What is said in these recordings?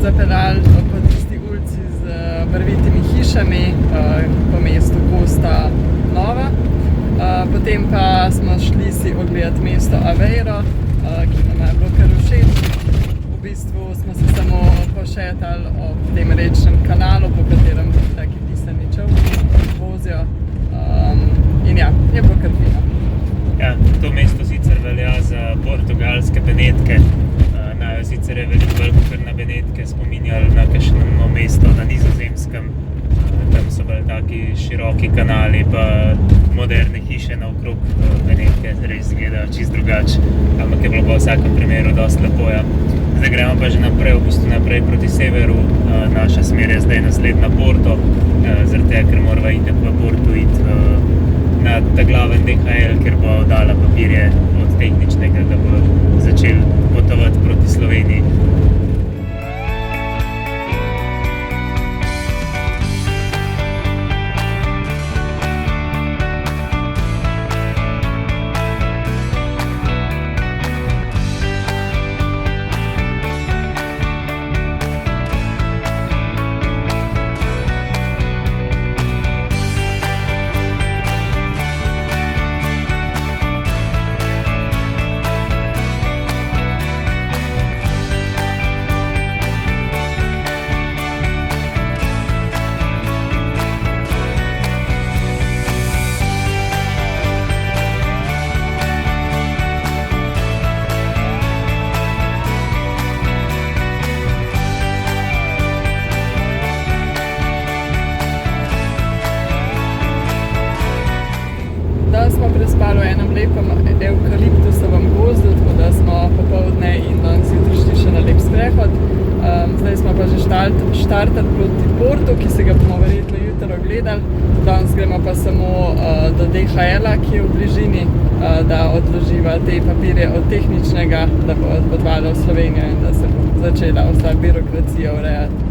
zapeljali po tisti ulici z barvitimi hišami po mestu Costa Nova. Potem pa smo šli si ogledati mesto Aveiro, ki nam je bilo kar všeč. V bistvu smo se samo pošetali ob tem rečnem kanalu, po katerem taki pisani čolni vozijo. In ja, je bilo kar fino. Ja, to mesto sicer velja za portugalske Benetke. Najo sicer je veliko bolj na Benetke spominjali na kakšno mesto na Nizozemskem. Tam so bili taki široki kanali pa moderne hiše naokrog. Benetke res izgledajo čisto drugače, ampak je bilo pa v vsakem primeru dosti lepo. Ja. Zdaj gremo pa že naprej, v bistvu naprej proti severu. Naša smer je zdaj naslednja Porto, zaradi tega, ker morava iti v Porto na ta glaven DHL, ker bo dala papirje od tehničnega, da bo začel potovati proti Sloveniji. Smo prespali v enem lepem evkaliptusovem gozdu, tako da smo popoldne in danes jutri šli še na lep sprehod. Zdaj smo pa že štartali proti Portu, ki se ga bomo verjetno jutri ogledali. Danes gremo pa samo do DHL-a, ki je v bližini, da odloživa te papirje od tehničnega, da bo potovali v Slovenijo in da se bo začela vsa birokracija urejati.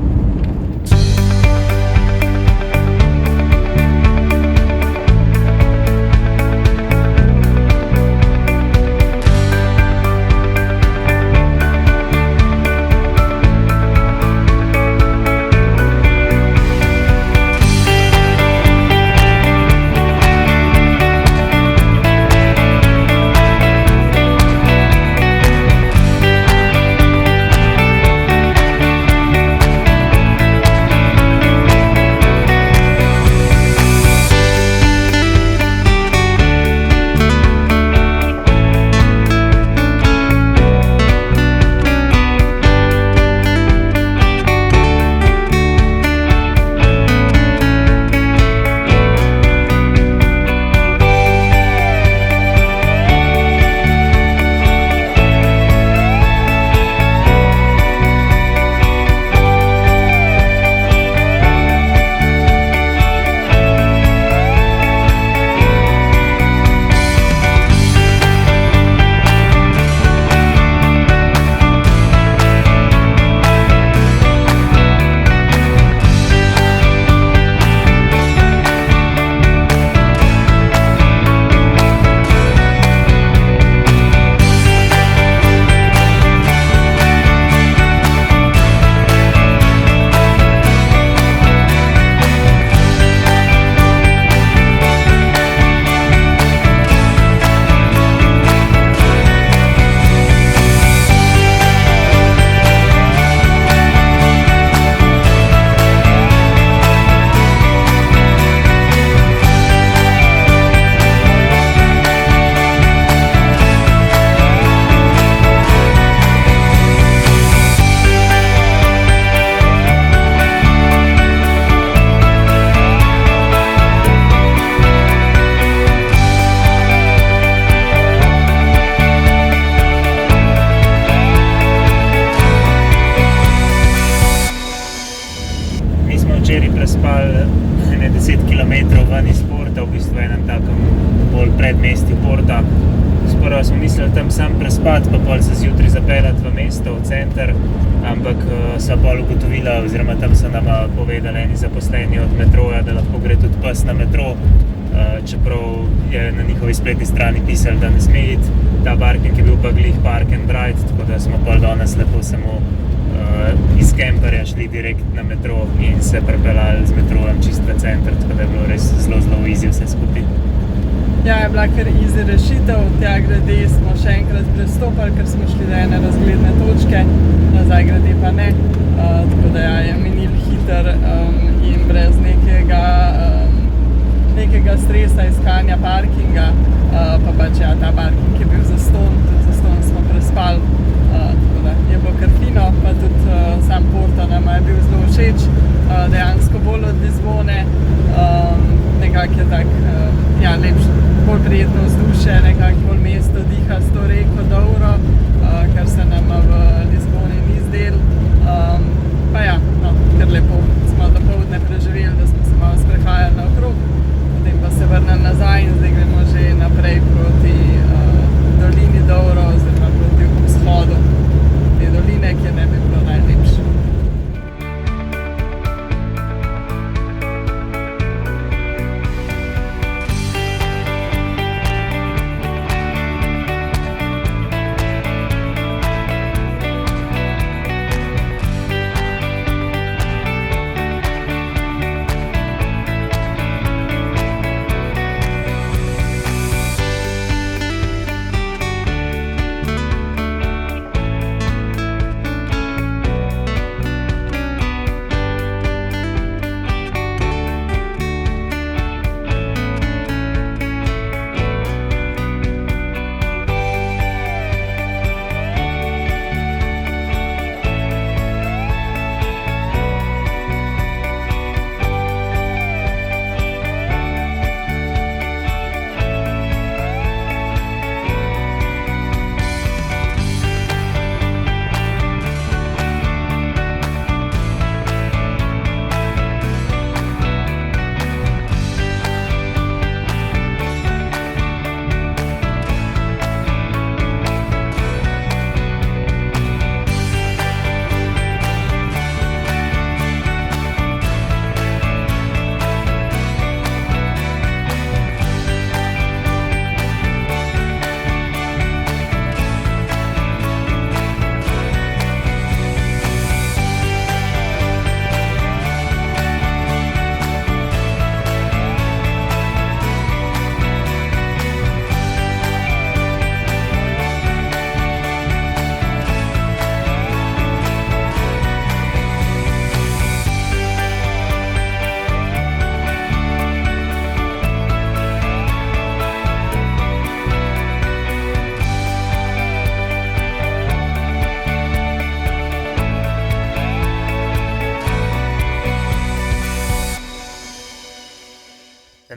včeraj prespali 10 km ven iz Porta, v bistvu enem takem bolj predmestju Porta. Sprva smo mislili tam sam prespati, pa pol se zjutraj zapeljati v mesto, v center, ampak sva pol ugotovila, oziroma tam so nama povedali eni zaposleni od metroja, da lahko gre tudi pes na metro, čeprav je na njihovi spletni strani pisali, da ne sme iti. Ta parking je bil pa glih park and ride, tako da smo pol danes lepo samo iz kemperja šli direkt na metro in se prepeljali z metrojem čist v center, tako da je bilo res zelo easy vse skupaj. Ja, je bila kar easy rešitev, tja grede smo še enkrat prestopali, ker smo šli do ene razgledne točke, nazaj grede pa ne, tako da ja, je minil hiter in brez nekega stresa iskanja parkinga, pa pač ja, ta parking je bil zastonj, tudi zastonj smo prespali, tako da je bilo kar fino, pa tudi sam Porto nama je bil zelo všeč, dejansko bolj od Lizbone, nekako je tak, ja, lepše, bolj prijetno vzdušje, nekako bolj mesto diha s to reko Douro, kar se nam v Lizboni ni zdelo, pa ja, no, kar lepo smo dopoldne preživeli, da smo se malo sprehajali naokrog, potem pa se vrnili nazaj in zdaj gremo že naprej proti dolini Douro oziroma proti vzhodu te doline, ki ne bi bilo najlepše.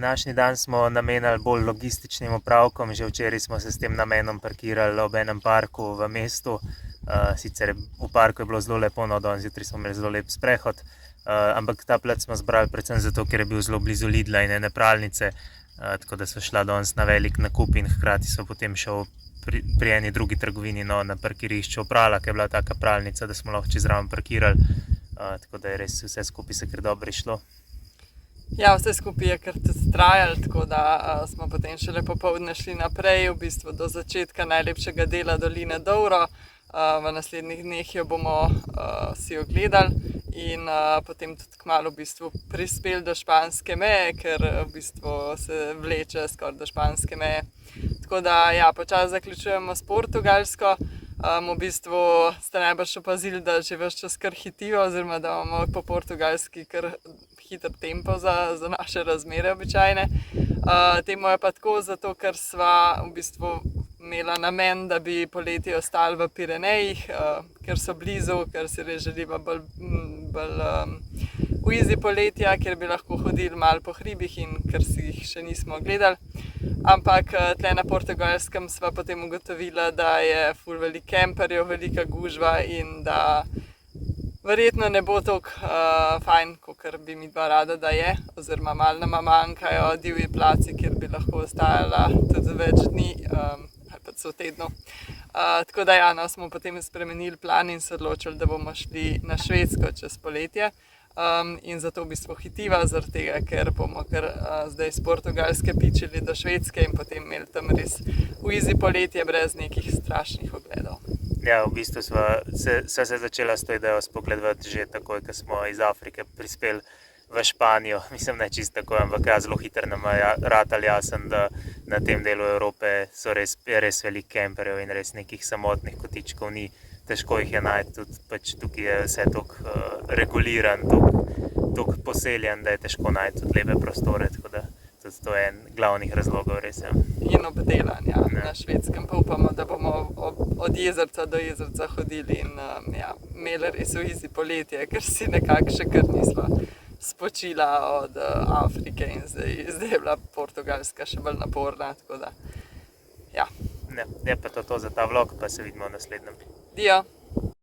Današnji dan smo namenili bolj logističnim opravkom, že včeraj smo se s tem namenom parkirali ob enem parku v mestu, sicer v parku je bilo zelo lepo, no danes zjutraj smo imeli zelo lep sprehod, ampak ta plac smo zbrali predvsem zato, ker je bil zelo blizu Lidla in ene pralnice, tako da so šla danes na velik nakup in hkrati so potem šel pri eni drugi trgovini na parkirišču oprala, ker je bila taka pralnica, da smo lahko čez zraven parkirali, tako da je res vse skupaj se kar dobro išlo. Ja, vse skupaj je kar tudi trajalo, tako da smo potem šele popoldne šli naprej, v bistvu do začetka najlepšega dela doline Douro. V naslednjih dneh jo bomo si ogledali in potem tudi kmalu v bistvu prispeli do španske meje, ker v bistvu se vleče skoraj do španske meje. Tako da ja, počasi zaključujemo s Portugalsko. V bistvu ste najbrž opazili, da že ves čas kar hitijo, oziroma da imamo po portugalski kar hiter tempo za naše razmere običajne. Temu je pa tako, zato ker sva v bistvu imela namen, da bi poleti ostali v Pirenejih, ker so blizu, ker si res želiva bolj easy poletja, ker bi lahko hodili malo po hribih in ker si jih še nismo gledali. Ampak tle na Portugalskem sva potem ugotovila, da je ful veliko kemperjev, velika gužva in da verjetno ne bo toliko fajn, kakor bi mi dva rada, da je, oziroma malo nama manjkajo divji placi, kjer bi lahko ostajala tudi več dni ali pa celo tednov. Tako da ja, no, smo potem spremenili plan in se odločili, da bomo šli na Švedsko čez poletje. In zato v bistvu hitiva, zaradi tega, ker bomo kar zdaj z Portugalske pičili do Švedske in potem imeli tam res easy poletje brez nekih strašnih ogledov. Ja, v bistvu sva se začela s to idejo spogledovati že takoj, ko smo iz Afrike prispeli v Španijo. Mislim, ne čisto tako, ampak zelo hitro nam je ratal jasen, da na tem delu Evrope so res veliko kemperjev in res nekih samotnih kotičkov ni. Težko jih je najti, tudi pač tukaj je vse tako reguliran, tako poseljen, da je težko najti tudi lepe prostore, tako da tudi to je en glavnih razlogov res. Ja. In obdelan, ja, na Švedskem pa upamo, da bomo od jezerca do jezerca hodili in imeli res easy poletje, ker si nekako še kar nismo spočila od Afrike in zdaj je bila Portugalska še bolj naporna, tako da, ja. Je pa to za ta vlog, pa se vidimo v naslednjem. Dio.